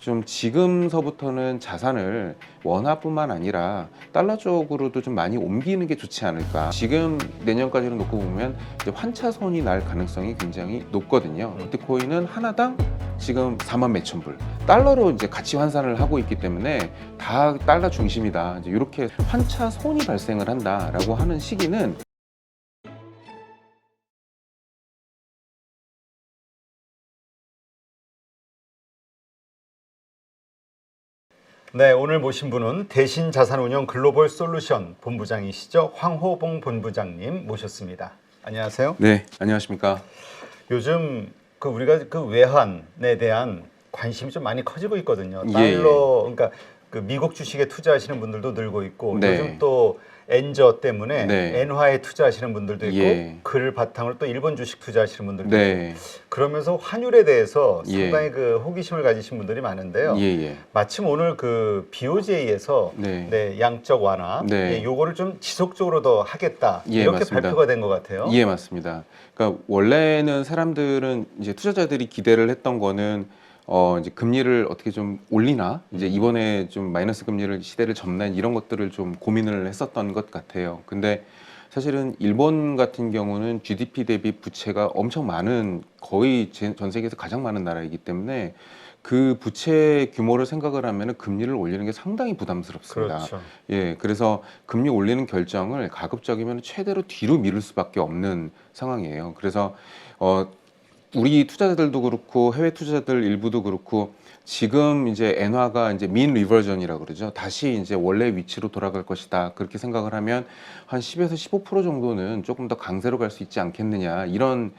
좀 지금서부터는 자산을 원화뿐만 아니라 달러 쪽으로도 좀 많이 옮기는 게 좋지 않을까. 지금 내년까지를 놓고 보면 이제 환차손이 날 가능성이 굉장히 높거든요. 비트코인은 하나당 지금 4만 몇천 불. 달러로 이제 가치 환산을 하고 있기 때문에 다 달러 중심이다. 이제 이렇게 환차손이 발생을 한다라고 하는 시기는 네, 오늘 모신 분은 대신자산운용 글로벌 솔루션 본부장이시죠. 황호봉 본부장님 모셨습니다. 안녕하세요. 네, 안녕하십니까. 요즘 우리가 외환에 대한 관심이 좀 많이 커지고 있거든요. 예. 그러니까 미국 주식에 투자하시는 분들도 늘고 있고 네. 요즘 또 엔저 때문에 네. 엔화에 투자하시는 분들도 있고 예. 그 바탕으로 또 일본 주식 투자하시는 분들도 네. 있고 그러면서 환율에 대해서 예. 상당히 호기심을 가지신 분들이 많은데요. 예. 마침 오늘 BOJ에서 네. 양적 완화 네. 요거를 좀 지속적으로 더 하겠다 예, 이렇게 맞습니다. 발표가 된 것 같아요. 예, 맞습니다. 그러니까 원래는 사람들은 이제 투자자들이 기대를 했던 거는 이제 금리를 어떻게 좀 올리나, 이제 이번에 좀 마이너스 금리를 시대를 접나 이런 것들을 좀 고민을 했었던 것 같아요. 근데 사실은 일본 같은 경우는 GDP 대비 부채가 엄청 많은, 거의 전 세계에서 가장 많은 나라이기 때문에 그 부채 규모를 생각을 하면은 금리를 올리는 게 상당히 부담스럽습니다. 그렇죠. 예, 그래서 금리 올리는 결정을 가급적이면 최대로 뒤로 미룰 수밖에 없는 상황이에요. 그래서 우리 투자자들도 그렇고 해외 투자자들 일부도 그렇고 지금 이제 엔화가 이제 민 리버전이라고 그러죠. 다시 이제 원래 위치로 돌아갈 것이다. 그렇게 생각을 하면 한 10에서 15% 정도는 조금 더 강세로 갈 수 있지 않겠느냐. 이런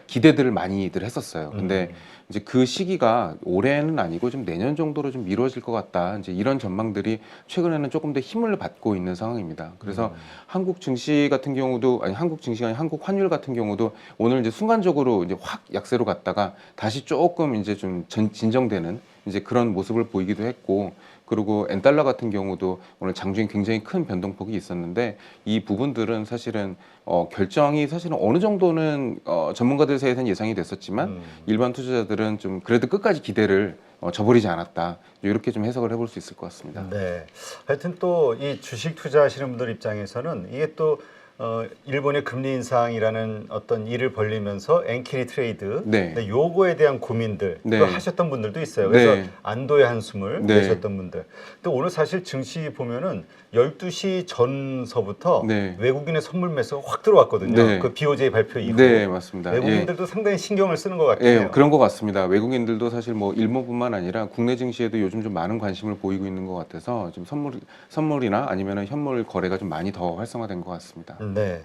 기대들을 많이들 했었어요. 근데 이제 그 시기가 올해는 아니고 좀 내년 정도로 좀 미뤄질 것 같다. 이제 이런 전망들이 최근에는 조금 더 힘을 받고 있는 상황입니다. 그래서 한국 증시 같은 경우도, 아니 한국 증시가 아니 한국 환율 같은 경우도 오늘 이제 순간적으로 이제 확 약세로 갔다가 다시 조금 이제 좀 진정되는 이제 그런 모습을 보이기도 했고, 그리고 엔달러 같은 경우도 오늘 장중에 굉장히 큰 변동폭이 있었는데 이 부분들은 사실은 결정이 사실은 어느 정도는 전문가들 사이에서는 예상이 됐었지만 일반 투자자들은 좀 그래도 끝까지 기대를 저버리지 않았다. 이렇게 좀 해석을 해볼 수 있을 것 같습니다. 네. 하여튼 또 이 주식 투자하시는 분들 입장에서는 이게 또 일본의 금리 인상이라는 어떤 일을 벌리면서 엔키리 트레이드 네. 요거에 대한 고민들 네. 또 하셨던 분들도 있어요. 그래서 네. 안도의 한숨을 네. 내셨던 분들. 또 오늘 사실 증시 보면은 12시 전서부터 네. 외국인의 선물 매수가 확 들어왔거든요. 네. 그 BOJ 발표 이후. 네, 맞습니다. 외국인들도 상당히 신경을 쓰는 것 같긴 예, 해요. 그런 것 같습니다. 외국인들도 사실 뭐 일본뿐만 아니라 국내 증시에도 요즘 좀 많은 관심을 보이고 있는 것 같아서 좀 선물이나 아니면 현물 거래가 좀 많이 더 활성화된 것 같습니다. 네.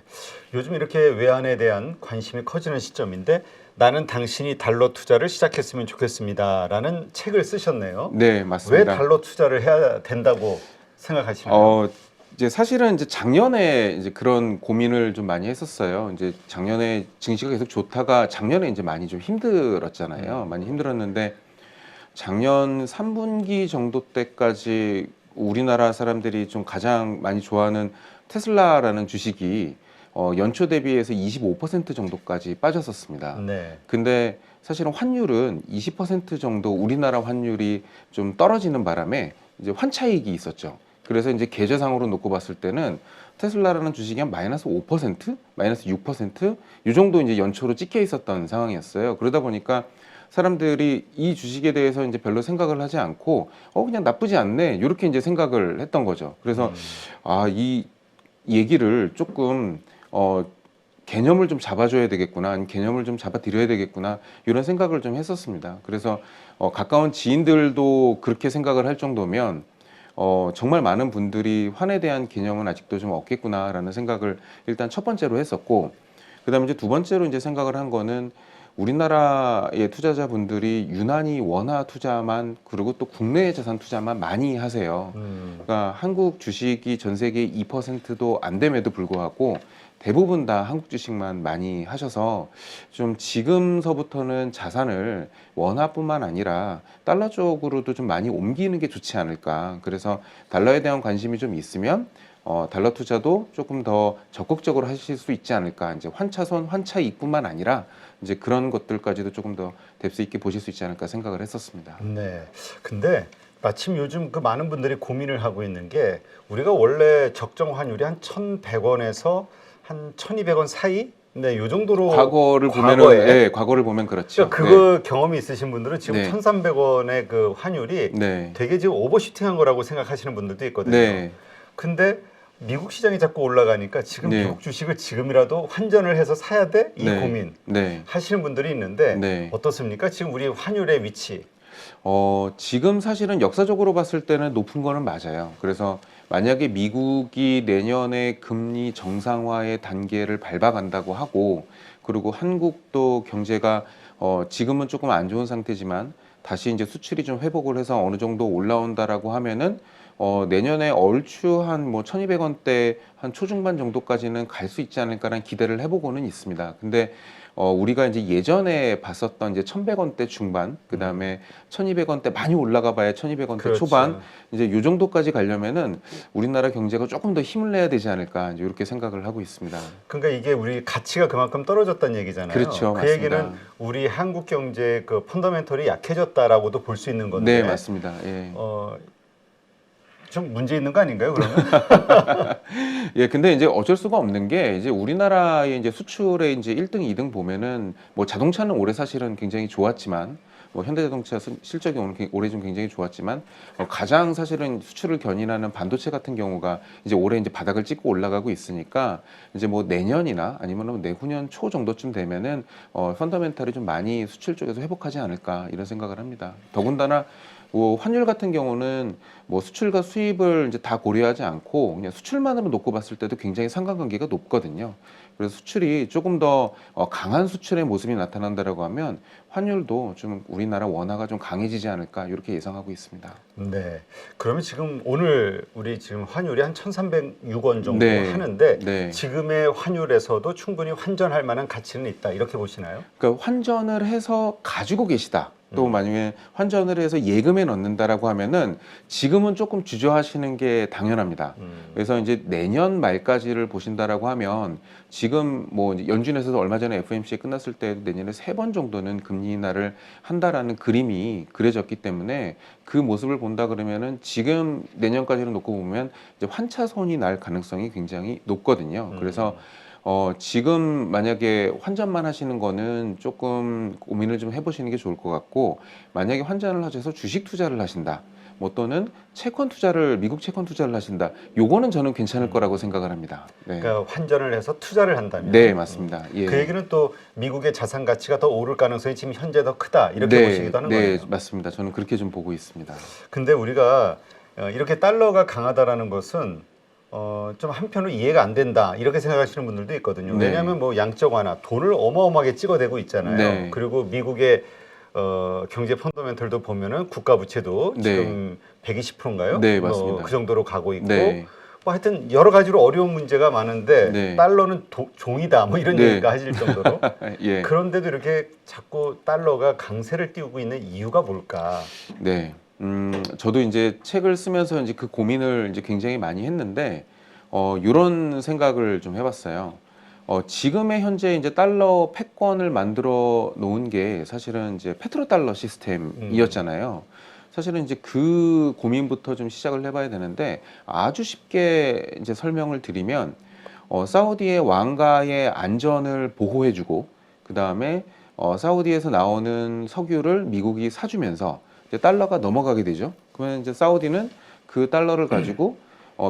요즘 이렇게 외환에 대한 관심이 커지는 시점인데 나는 당신이 달러 투자를 시작했으면 좋겠습니다라는 책을 쓰셨네요. 네, 왜 맞습니다. 달러 투자를 해야 된다고 생각하시나요? 이제 사실은 이제 작년에 이제 그런 고민을 좀 많이 했었어요. 이제 작년에 증시가 계속 좋다가 작년에 이제 많이 좀 힘들었잖아요. 많이 힘들었는데 작년 3분기 정도 때까지 우리나라 사람들이 좀 가장 많이 좋아하는 테슬라라는 주식이 연초 대비해서 25% 정도까지 빠졌었습니다. 네. 근데 사실은 환율은 20% 정도 우리나라 환율이 좀 떨어지는 바람에 이제 환차익이 있었죠. 그래서 이제 계좌상으로 놓고 봤을 때는 테슬라라는 주식이 한 마이너스 5%, 마이너스 6%, 이 정도 이제 연초로 찍혀 있었던 상황이었어요. 그러다 보니까 사람들이 이 주식에 대해서 이제 별로 생각을 하지 않고 그냥 나쁘지 않네 이렇게 이제 생각을 했던 거죠. 그래서 이 얘기를 조금 개념을 좀 잡아줘야 되겠구나, 아니면 개념을 좀 잡아드려야 되겠구나 이런 생각을 좀 했었습니다. 그래서 가까운 지인들도 그렇게 생각을 할 정도면 정말 많은 분들이 환에 대한 개념은 아직도 좀 없겠구나라는 생각을 일단 첫 번째로 했었고, 그다음에 이제 두 번째로 이제 생각을 한 거는 우리나라의 투자자분들이 유난히 원화 투자만, 그리고 또 국내 자산 투자만 많이 하세요. 그러니까 한국 주식이 전 세계 2%도 안 됨에도 불구하고 대부분 다 한국 주식만 많이 하셔서 좀 지금서부터는 자산을 원화뿐만 아니라 달러 쪽으로도 좀 많이 옮기는 게 좋지 않을까. 그래서 달러에 대한 관심이 좀 있으면 달러 투자도 조금 더 적극적으로 하실 수 있지 않을까. 이제 환차손, 환차익뿐만 아니라 이제 그런 것들까지도 조금 더 뎁스 있게 보실 수 있지 않을까 생각을 했었습니다. 네. 근데 마침 요즘 그 많은 분들이 고민을 하고 있는 게 우리가 원래 적정 환율이 한 1,100원에서 한 1,200원 사이? 네, 요 정도로 과거를 보면은 과거에 네, 과거를 보면 그렇죠. 그러니까 그거 경험이 있으신 분들은 지금 네. 1,300원의 그 환율이 네. 되게 지금 오버슈팅한 거라고 생각하시는 분들도 있거든요. 네. 근데 미국 시장이 자꾸 올라가니까 지금 네. 미국 주식을 지금이라도 환전을 해서 사야 돼? 이 네. 고민 네. 하시는 분들이 있는데 네. 어떻습니까? 지금 우리 환율의 위치. 지금 사실은 역사적으로 봤을 때는 높은 거는 맞아요. 그래서 만약에 미국이 내년에 금리 정상화의 단계를 밟아간다고 하고, 그리고 한국도 경제가 지금은 조금 안 좋은 상태지만 다시 이제 수출이 좀 회복을 해서 어느 정도 올라온다라고 하면은 내년에 얼추 한 뭐 1,200원대 한 초중반 정도까지는 갈 수 있지 않을까라는 기대를 해보고는 있습니다. 근데 우리가 이제 예전에 봤었던 이제 1,100원대 중반, 그 다음에 1,200원대 많이 올라가 봐야 1,200원대 그렇죠. 초반, 이제 요 정도까지 가려면은 우리나라 경제가 조금 더 힘을 내야 되지 않을까 이제 이렇게 생각을 하고 있습니다. 그러니까 이게 우리 가치가 그만큼 떨어졌다는 얘기잖아요. 그렇죠, 그 맞습니다. 얘기는 우리 한국 경제 그 펀더멘털이 약해졌다라고도 볼 수 있는 건데. 네, 맞습니다. 예. 좀 문제 있는 거 아닌가요, 그러면? 예, 근데 이제 어쩔 수가 없는 게 이제 우리나라의 이제 수출의 이제 1등, 2등 보면은 뭐 자동차는 올해 사실은 굉장히 좋았지만 뭐 현대자동차 실적이 올해 좀 굉장히 좋았지만 가장 사실은 수출을 견인하는 반도체 같은 경우가 이제 올해 이제 바닥을 찍고 올라가고 있으니까 이제 뭐 내년이나 아니면 내후년 초 정도쯤 되면은 펀더멘탈이 좀 많이 수출 쪽에서 회복하지 않을까 이런 생각을 합니다. 더군다나 뭐 환율 같은 경우는 뭐 수출과 수입을 이제 다 고려하지 않고 그냥 수출만으로 놓고 봤을 때도 굉장히 상관관계가 높거든요. 그래서 수출이 조금 더 강한 수출의 모습이 나타난다라고 하면 환율도 좀 우리나라 원화가 좀 강해지지 않을까 이렇게 예상하고 있습니다. 네. 그러면 지금 오늘 우리 지금 환율이 한 1,306원 정도 네. 하는데 네. 지금의 환율에서도 충분히 환전할 만한 가치는 있다. 이렇게 보시나요? 그러니까 환전을 해서 가지고 계시다. 또 만약에 환전을 해서 예금에 넣는다라고 하면은 지금은 조금 주저하시는 게 당연합니다. 그래서 이제 내년 말까지를 보신다라고 하면 지금 뭐 이제 연준에서도 얼마 전에 FOMC 끝났을 때 내년에 3번 정도는 금리 인하를 한다라는 그림이 그려졌기 때문에 그 모습을 본다 그러면은 지금 내년까지를 놓고 보면 이제 환차손이 날 가능성이 굉장히 높거든요. 그래서 지금 만약에 환전만 하시는 거는 조금 고민을 좀 해보시는 게 좋을 것 같고, 만약에 환전을 하셔서 주식 투자를 하신다, 뭐 또는 채권 투자를, 미국 채권 투자를 하신다, 요거는 저는 괜찮을 거라고 생각을 합니다. 네, 그러니까 환전을 해서 투자를 한다면. 네 맞습니다. 예. 그 얘기는 또 미국의 자산 가치가 더 오를 가능성이 지금 현재 더 크다. 이렇게 네, 보시기도 하는 네, 거예요. 맞습니다. 저는 그렇게 좀 보고 있습니다. 근데 우리가 이렇게 달러가 강하다라는 것은 좀 한편으로 이해가 안 된다 이렇게 생각하시는 분들도 있거든요. 네. 왜냐하면 뭐 양적 완화 돈을 어마어마하게 찍어대고 있잖아요. 네. 그리고 미국의 경제 펀더멘털도 보면은 국가 부채도 네. 지금 120%인가요? 네, 맞습니다. 그 정도로 가고 있고 네. 뭐 하여튼 여러 가지로 어려운 문제가 많은데 네. 달러는 종이다 뭐 이런 네. 얘기가 하실 정도로 예. 그런데도 이렇게 자꾸 달러가 강세를 띄우고 있는 이유가 뭘까? 네. 저도 이제 책을 쓰면서 이제 그 고민을 이제 굉장히 많이 했는데, 이런 생각을 좀 해봤어요. 지금의 현재 이제 달러 패권을 만들어 놓은 게 사실은 이제 페트로달러 시스템이었잖아요. 사실은 이제 그 고민부터 좀 시작을 해봐야 되는데, 아주 쉽게 이제 설명을 드리면, 사우디의 왕가의 안전을 보호해주고, 그 다음에 사우디에서 나오는 석유를 미국이 사주면서 이제 달러가 넘어가게 되죠. 그러면 이제 사우디는 그 달러를 가지고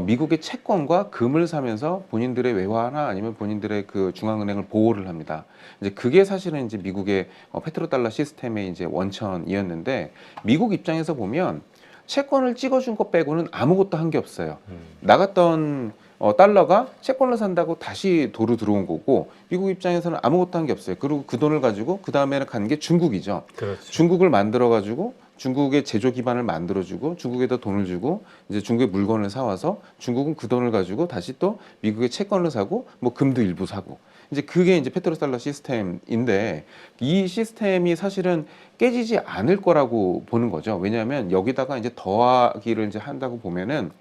미국의 채권과 금을 사면서 본인들의 외화나 아니면 본인들의 그 중앙은행을 보호를 합니다. 이제 그게 사실은 이제 미국의 페트로달러 시스템의 이제 원천이었는데, 미국 입장에서 보면 채권을 찍어준 것 빼고는 아무것도 한 게 없어요. 나갔던 달러가 채권을 산다고 다시 도로 들어온 거고, 미국 입장에서는 아무것도 한 게 없어요. 그리고 그 돈을 가지고 그 다음에는 간 게 중국이죠. 그렇죠. 중국을 만들어 가지고 중국의 제조 기반을 만들어주고 중국에다 돈을 주고 이제 중국의 물건을 사와서 중국은 그 돈을 가지고 다시 또 미국의 채권을 사고 뭐 금도 일부 사고, 이제 그게 이제 페트로달러 시스템인데 이 시스템이 사실은 깨지지 않을 거라고 보는 거죠. 왜냐하면 여기다가 이제 더하기를 이제 한다고 보면은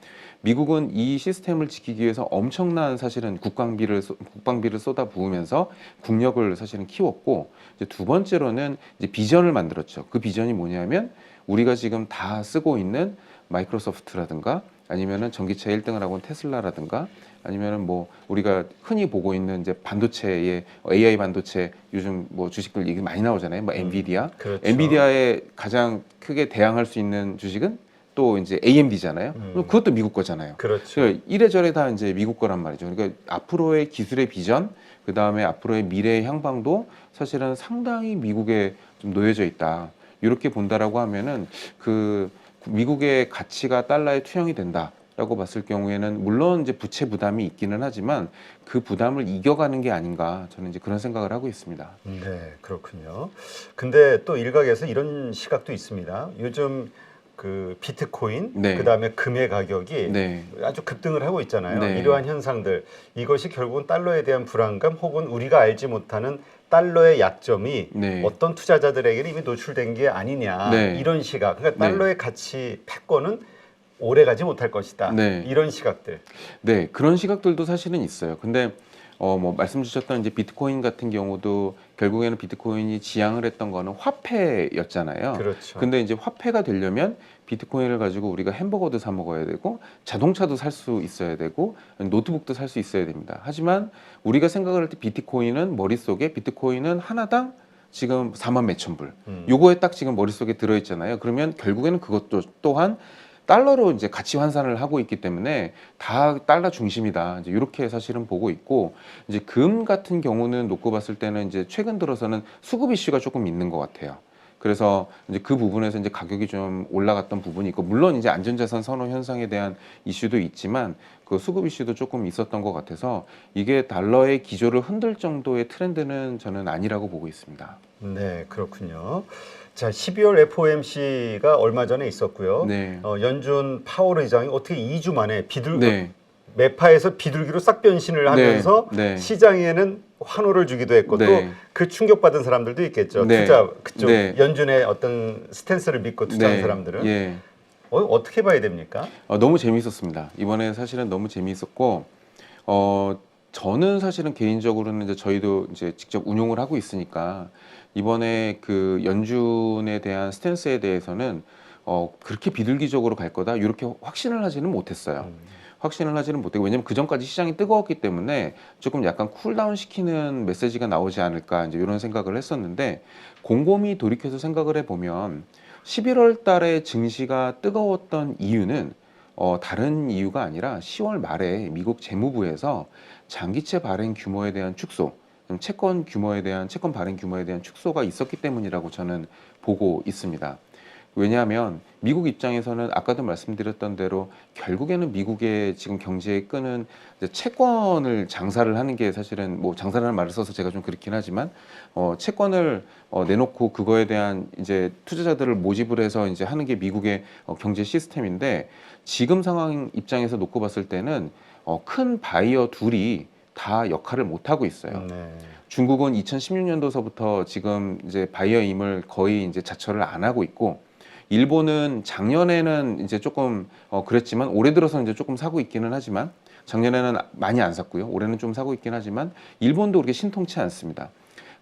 미국은 이 시스템을 지키기 위해서 엄청난 사실은 국방비를 쏟아 부으면서 국력을 사실은 키웠고 이제 두 번째로는 이제 비전을 만들었죠. 그 비전이 뭐냐면 우리가 지금 다 쓰고 있는 마이크로소프트라든가 아니면은 전기차 1등을 하고 있는 테슬라라든가 아니면은 뭐 우리가 흔히 보고 있는 이제 반도체의 AI 반도체 요즘 뭐 주식들 얘기 많이 나오잖아요. 뭐 엔비디아. 그렇죠. 엔비디아에 가장 크게 대항할 수 있는 주식은 또 이제 AMD잖아요. 그것도 미국 거잖아요. 그렇죠. 그러니까 이래저래 다 이제 미국 거란 말이죠. 그러니까 앞으로의 기술의 비전, 그 다음에 앞으로의 미래의 향방도 사실은 상당히 미국에 좀 놓여져 있다. 이렇게 본다라고 하면은 그 미국의 가치가 달러에 투영이 된다라고 봤을 경우에는 물론 이제 부채 부담이 있기는 하지만 그 부담을 이겨가는 게 아닌가 저는 이제 그런 생각을 하고 있습니다. 네, 그렇군요. 근데 또 일각에서 이런 시각도 있습니다. 요즘 그 비트코인, 네. 그다음에 금의 가격이 네. 아주 급등을 하고 있잖아요. 네. 이러한 현상들, 이것이 결국은 달러에 대한 불안감 혹은 우리가 알지 못하는 달러의 약점이 네. 어떤 투자자들에게는 이미 노출된 게 아니냐, 네. 이런 시각. 그러니까 네. 달러의 가치 패권은 오래 가지 못할 것이다. 네. 이런 시각들. 네, 그런 시각들도 사실은 있어요. 근데 뭐 말씀 주셨던 이제 비트코인 같은 경우도 결국에는 비트코인이 지향을 했던 거는 화폐였잖아요. 그렇죠. 근데 이제 화폐가 되려면 비트코인을 가지고 우리가 햄버거도 사 먹어야 되고 자동차도 살 수 있어야 되고 노트북도 살 수 있어야 됩니다. 하지만 우리가 생각을 할 때 비트코인은 머릿속에 비트코인은 하나당 지금 4만 몇천 불. 요거에 딱 지금 머릿속에 들어 있잖아요. 그러면 결국에는 그것도 또한 달러로 이제 가치 환산을 하고 있기 때문에 다 달러 중심이다. 이제 이렇게 사실은 보고 있고 이제 금 같은 경우는 놓고 봤을 때는 이제 최근 들어서는 수급 이슈가 조금 있는 것 같아요. 그래서 이제 그 부분에서 이제 가격이 좀 올라갔던 부분이 있고 물론 이제 안전자산 선호 현상에 대한 이슈도 있지만 그 수급 이슈도 조금 있었던 것 같아서 이게 달러의 기조를 흔들 정도의 트렌드는 저는 아니라고 보고 있습니다. 네, 그렇군요. 자, 12월 FOMC가 얼마 전에 있었고요. 네. 연준 파월 의장이 어떻게 2주 만에 네. 매파에서 비둘기로 싹 변신을 하면서 네. 시장에는 환호를 주기도 했고 네. 또 그 충격받은 사람들도 있겠죠. 네. 투자 그쪽 네. 연준의 어떤 스탠스를 믿고 투자한 네. 사람들은 예. 어떻게 봐야 됩니까? 너무 재미있었습니다. 이번에 사실은 너무 재미있었고, 저는 사실은 개인적으로는 이제 저희도 이제 직접 운용을 하고 있으니까 이번에 그 연준에 대한 스탠스에 대해서는 그렇게 비둘기적으로 갈 거다 이렇게 확신을 하지는 못했어요. 확신을 하지는 못하고 왜냐면 그 전까지 시장이 뜨거웠기 때문에 조금 약간 쿨다운 시키는 메시지가 나오지 않을까 이제 이런 생각을 했었는데 곰곰이 돌이켜서 생각을 해보면 11월 달에 증시가 뜨거웠던 이유는 다른 이유가 아니라 10월 말에 미국 재무부에서 장기채 발행 규모에 대한 축소, 채권 발행 규모에 대한 축소가 있었기 때문이라고 저는 보고 있습니다. 왜냐하면 미국 입장에서는 아까도 말씀드렸던 대로 결국에는 미국의 지금 경제의 끈은 이제 채권을 장사를 하는 게 사실은 뭐 장사라는 말을 써서 제가 좀 그렇긴 하지만 채권을 내놓고 그거에 대한 이제 투자자들을 모집을 해서 이제 하는 게 미국의 경제 시스템인데 지금 상황 입장에서 놓고 봤을 때는 큰 바이어 둘이 다 역할을 못 하고 있어요. 네. 중국은 2016년도서부터 지금 이제 바이어임을 거의 이제 자처를 안 하고 있고 일본은 작년에는 이제 조금 그랬지만 올해 들어서는 이제 조금 사고 있기는 하지만 작년에는 많이 안 샀고요. 올해는 좀 사고 있긴 하지만 일본도 그렇게 신통치 않습니다.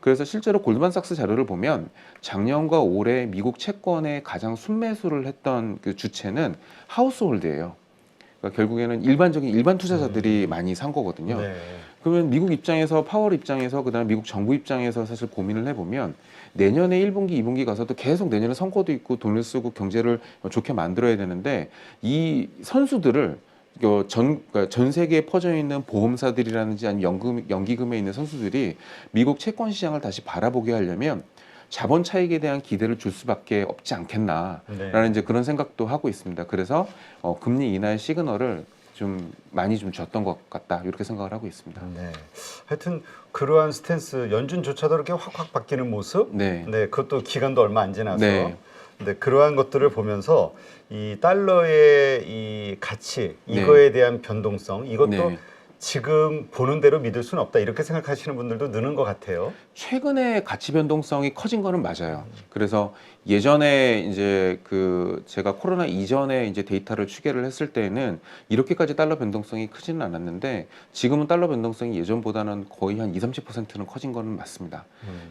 그래서 실제로 골드만삭스 자료를 보면 작년과 올해 미국 채권의 가장 순매수를 했던 그 주체는 하우스홀드예요. 그러니까 결국에는 일반 투자자들이 많이 산 거거든요. 네. 그러면 미국 입장에서 파월 입장에서 그다음에 미국 정부 입장에서 사실 고민을 해보면 내년에 1분기, 2분기 가서도 계속 내년에 선거도 있고 돈을 쓰고 경제를 좋게 만들어야 되는데 이 선수들을 그러니까 전 세계에 퍼져 있는 보험사들이라든지 아니면 연기금에 있는 선수들이 미국 채권 시장을 다시 바라보게 하려면 자본 차익에 대한 기대를 줄 수밖에 없지 않겠나라는 네. 이제 그런 생각도 하고 있습니다. 그래서 금리 인하의 시그널을 좀 많이 좀 줬던 것 같다 이렇게 생각을 하고 있습니다. 네. 하여튼 그러한 스탠스 연준조차도 이렇게 확확 바뀌는 모습. 네. 네. 그것도 기간도 얼마 안 지나서. 네. 네, 그러한 것들을 보면서 이 달러의 이 가치 네. 이거에 대한 변동성 이것도 네. 지금 보는 대로 믿을 수는 없다 이렇게 생각하시는 분들도 느는 것 같아요. 최근에 가치 변동성이 커진 거는 맞아요. 그래서 예전에 이제 그 제가 코로나 이전에 이제 데이터를 추계를 했을 때는 이렇게까지 달러 변동성이 크지는 않았는데 지금은 달러 변동성이 예전보다는 거의 한 20-30%는 커진 거는 맞습니다.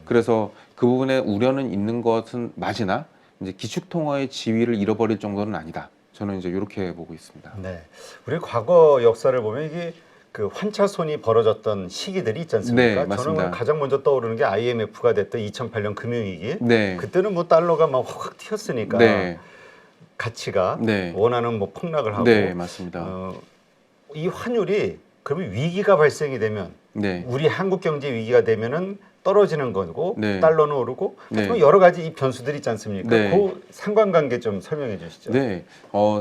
그래서 그 부분에 우려는 있는 것은 맞으나 이제 기축통화의 지위를 잃어버릴 정도는 아니다. 저는 이제 이렇게 보고 있습니다. 네, 우리 과거 역사를 보면 이게 그 환차손이 벌어졌던 시기들이 있지 않습니까? 네, 맞습니다. 저는 가장 먼저 떠오르는 게 IMF가 됐던 2008년 금융위기. 네. 그때는 뭐 달러가 막 확 튀었으니까 네. 가치가 네. 원하는 뭐 폭락을 하고 네, 맞습니다. 이 환율이 그러면 위기가 발생이 되면 네. 우리 한국 경제 위기가 되면은 떨어지는 거고 네. 달러는 오르고 네. 뭐 여러 가지 이 변수들이 있지 않습니까? 네. 그 상관관계 좀 설명해 주시죠. 네,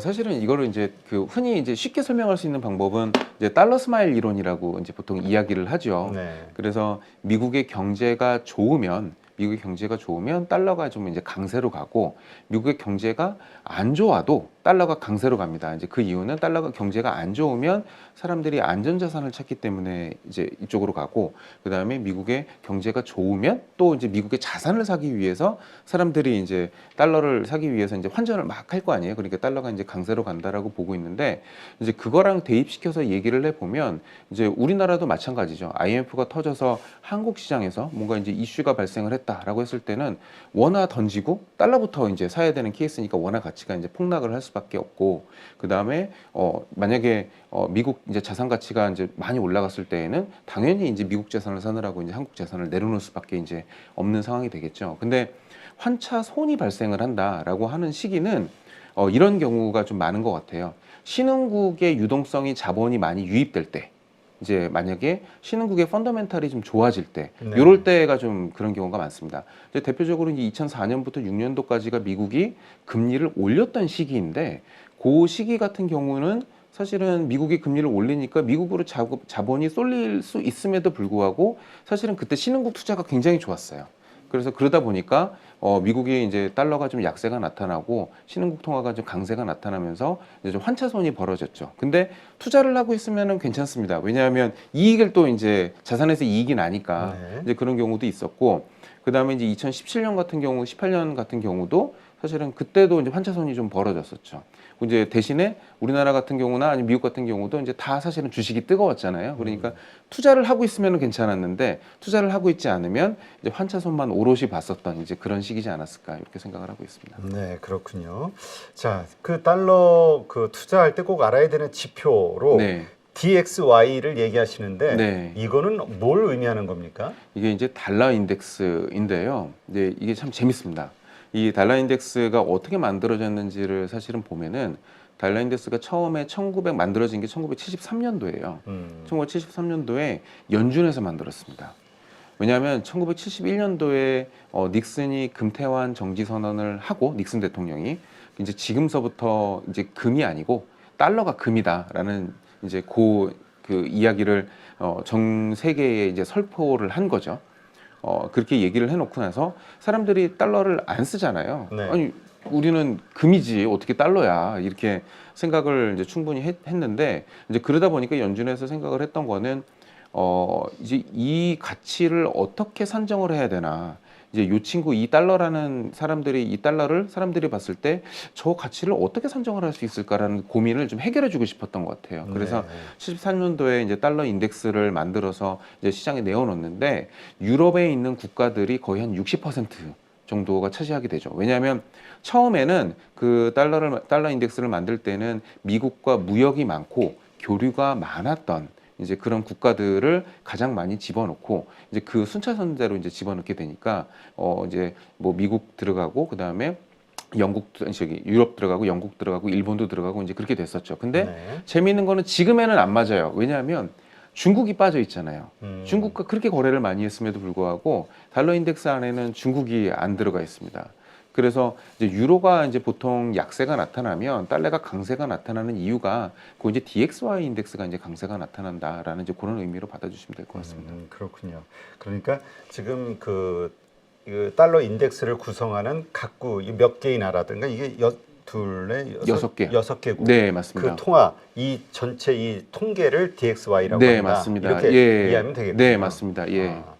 사실은 이거를 이제 그 흔히 이제 쉽게 설명할 수 있는 방법은 이제 달러 스마일 이론이라고 이제 보통 이야기를 하죠. 네. 그래서 미국의 경제가 좋으면 달러가 좀 이제 강세로 가고 미국의 경제가 안 좋아도 달러가 강세로 갑니다. 이제 그 이유는 달러가 경제가 안 좋으면 사람들이 안전자산을 찾기 때문에 이제 이쪽으로 가고 그 다음에 미국의 경제가 좋으면 또 이제 미국의 자산을 사기 위해서 사람들이 이제 달러를 사기 위해서 이제 환전을 막 할 거 아니에요. 그러니까 달러가 이제 강세로 간다라고 보고 있는데 이제 그거랑 대입시켜서 얘기를 해보면 이제 우리나라도 마찬가지죠. IMF가 터져서 한국 시장에서 뭔가 이제 이슈가 발생을 했다라고 했을 때는 원화 던지고 달러부터 이제 사야 되는 케이스니까 원화 가치가 이제 폭락을 할 수밖에 없고 그 다음에 만약에 미국 이제 자산 가치가 이제 많이 올라갔을 때에는 당연히 이제 미국 자산을 사느라고 이제 한국 자산을 내려놓을 수밖에 이제 없는 상황이 되겠죠. 근데 환차 손이 발생을 한다라고 하는 시기는 이런 경우가 좀 많은 것 같아요. 신흥국의 유동성이 자본이 많이 유입될 때, 이제 만약에 신흥국의 펀더멘탈이 좀 좋아질 때, 네. 이럴 때가 좀 그런 경우가 많습니다. 이제 대표적으로 이제 2004년부터 6년도까지가 미국이 금리를 올렸던 시기인데, 그 시기 같은 경우는 사실은 미국이 금리를 올리니까 미국으로 자본이 쏠릴 수 있음에도 불구하고 사실은 그때 신흥국 투자가 굉장히 좋았어요. 그래서 그러다 보니까 미국이 이제 달러가 좀 약세가 나타나고 신흥국 통화가 좀 강세가 나타나면서 이제 좀 환차손이 벌어졌죠. 근데 투자를 하고 있으면은 괜찮습니다. 왜냐하면 이익을 또 이제 자산에서 이익이 나니까 네. 이제 그런 경우도 있었고, 그 다음에 이제 2017년 같은 경우, 18년 같은 경우도 사실은 그때도 이제 환차손이 좀 벌어졌었죠. 이제 대신에 우리나라 같은 경우나 아니면 미국 같은 경우도 이제 다 사실은 주식이 뜨거웠잖아요. 그러니까 투자를 하고 있으면 괜찮았는데 투자를 하고 있지 않으면 이제 환차손만 오롯이 봤었던 이제 그런 시기지 않았을까 이렇게 생각을 하고 있습니다. 네, 그렇군요. 자, 그 달러 그 투자할 때 꼭 알아야 되는 지표로 네. DXY를 얘기하시는데 네. 이거는 뭘 의미하는 겁니까? 이게 이제 달러 인덱스인데요. 이제 이게 참 재밌습니다. 이 달러 인덱스가 어떻게 만들어졌는지를 사실은 보면은 달러 인덱스가 처음에 만들어진 게 1973년도예요. 1973년도에 연준에서 만들었습니다. 왜냐하면 1971년도에 닉슨이 금태환 정지 선언을 하고 닉슨 대통령이 이제 지금서부터 이제 금이 아니고 달러가 금이다라는 이제 그 이야기를 전 세계에 이제 설포를 한 거죠. 그렇게 얘기를 해놓고 나서 사람들이 달러를 안 쓰잖아요. 네. 아니 우리는 금이지 어떻게 달러야 이렇게 생각을 이제 충분히 했는데 이제 그러다 보니까 연준에서 생각을 했던 거는 이제 이 가치를 어떻게 산정을 해야 되나. 이제 요 친구 이 달러라는 이 달러를 사람들이 봤을 때 저 가치를 어떻게 산정을 할 수 있을까라는 고민을 좀 해결해 주고 싶었던 것 같아요. 그래서 네. 74년도에 이제 달러 인덱스를 만들어서 이제 시장에 내어놓는데 유럽에 있는 국가들이 거의 한 60% 정도가 차지하게 되죠. 왜냐하면 처음에는 그 달러 인덱스를 만들 때는 미국과 무역이 많고 교류가 많았던 이제 그런 국가들을 가장 많이 집어넣고 이제 그 순차선대로 이제 집어넣게 되니까 이제 뭐 미국 들어가고 그 다음에 유럽 들어가고 영국 들어가고 일본도 들어가고 이제 그렇게 됐었죠. 근데 네. 재미있는 거는 지금에는 안 맞아요. 왜냐하면 중국이 빠져 있잖아요. 중국과 그렇게 거래를 많이 했음에도 불구하고 달러 인덱스 안에는 중국이 안 들어가 있습니다. 그래서 이제 유로가 이제 보통 약세가 나타나면 달러가 강세가 나타나는 이유가 그 이제 DXY 인덱스가 이제 강세가 나타난다라는 이제 그런 의미로 받아주시면 될 것 같습니다. 그렇군요. 그러니까 지금 그 달러 인덱스를 구성하는 각국 몇 개의 나라든가 이게 여섯 개. 여섯 개국. 네, 맞습니다. 그 통화 이 전체 이 통계를 DXY라고 네, 한다. 맞습니다. 이렇게 예. 이해하면 되겠군요. 네, 맞습니다. 예. 아,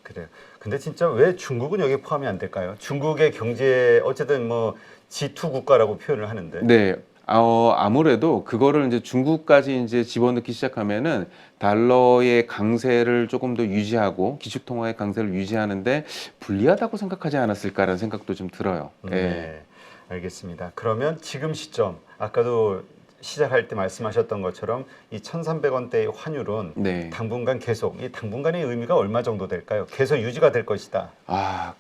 그래요. 근데 진짜 왜 중국은 여기에 포함이 안 될까요? 중국의 경제 어쨌든 뭐 G2 국가라고 표현을 하는데. 네. 아무래도 그거를 이제 중국까지 이제 집어넣기 시작하면은 달러의 강세를 조금 더 유지하고 기축통화의 강세를 유지하는데 불리하다고 생각하지 않았을까라는 생각도 좀 들어요. 예. 네, 알겠습니다. 그러면 지금 시점 아까도 시작할 때 말씀하셨던 것처럼 이 1,300원대의 환율은 네. 당분간 계속 이 당분간의 의미가 얼마 정도 될까요? 계속 유지가 될 것이다.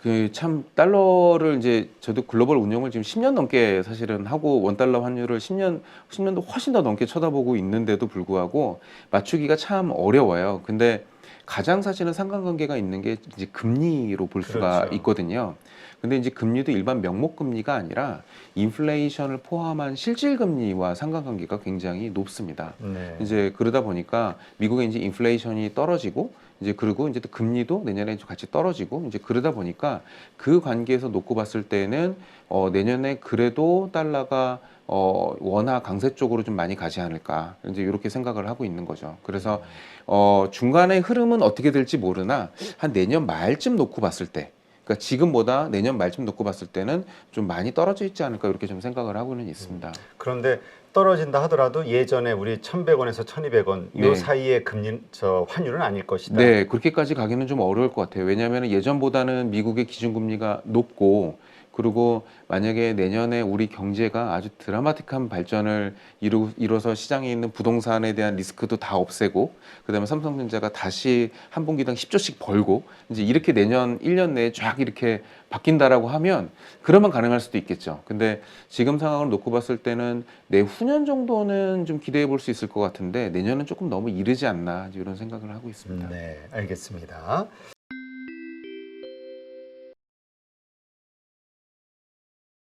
그 참 달러를 이제 저도 글로벌 운영을 지금 10년 넘게 사실은 하고 원 달러 환율을 10년도 훨씬 더 넘게 쳐다보고 있는데도 불구하고 맞추기가 참 어려워요. 근데 가장 사실은 상관관계가 있는 게 이제 금리로 볼 수가 그렇죠. 있거든요. 근데 이제 금리도 일반 명목 금리가 아니라 인플레이션을 포함한 실질 금리와 상관관계가 굉장히 높습니다. 네. 이제 그러다 보니까 미국의 이제 인플레이션이 떨어지고 이제 그리고 이제 또 금리도 내년에 같이 떨어지고 이제 그러다 보니까 그 관계에서 놓고 봤을 때는 내년에 그래도 달러가 원화 강세 쪽으로 좀 많이 가지 않을까 이제 이렇게 생각을 하고 있는 거죠. 그래서 중간의 흐름은 어떻게 될지 모르나 한 내년 말쯤 놓고 봤을 때 그러니까 지금보다 내년 말쯤 놓고 봤을 때는 좀 많이 떨어져 있지 않을까 이렇게 좀 생각을 하고는 있습니다. 그런데 떨어진다 하더라도 예전에 우리 1,100원에서 1,200원 요 네. 사이의 금리 환율은 아닐 것이다. 네, 그렇게까지 가기는 좀 어려울 것 같아요. 왜냐하면 예전보다는 미국의 기준금리가 높고 그리고 만약에 내년에 우리 경제가 아주 드라마틱한 발전을 이뤄서 시장에 있는 부동산에 대한 리스크도 다 없애고 그다음에 삼성전자가 다시 한 분기당 10조씩 벌고 이제 이렇게 내년 1년 내에 쫙 이렇게 바뀐다라고 하면 그러면 가능할 수도 있겠죠. 근데 지금 상황을 놓고 봤을 때는 내후년 정도는 좀 기대해 볼 수 있을 것 같은데 내년은 조금 너무 이르지 않나 이런 생각을 하고 있습니다. 네, 알겠습니다.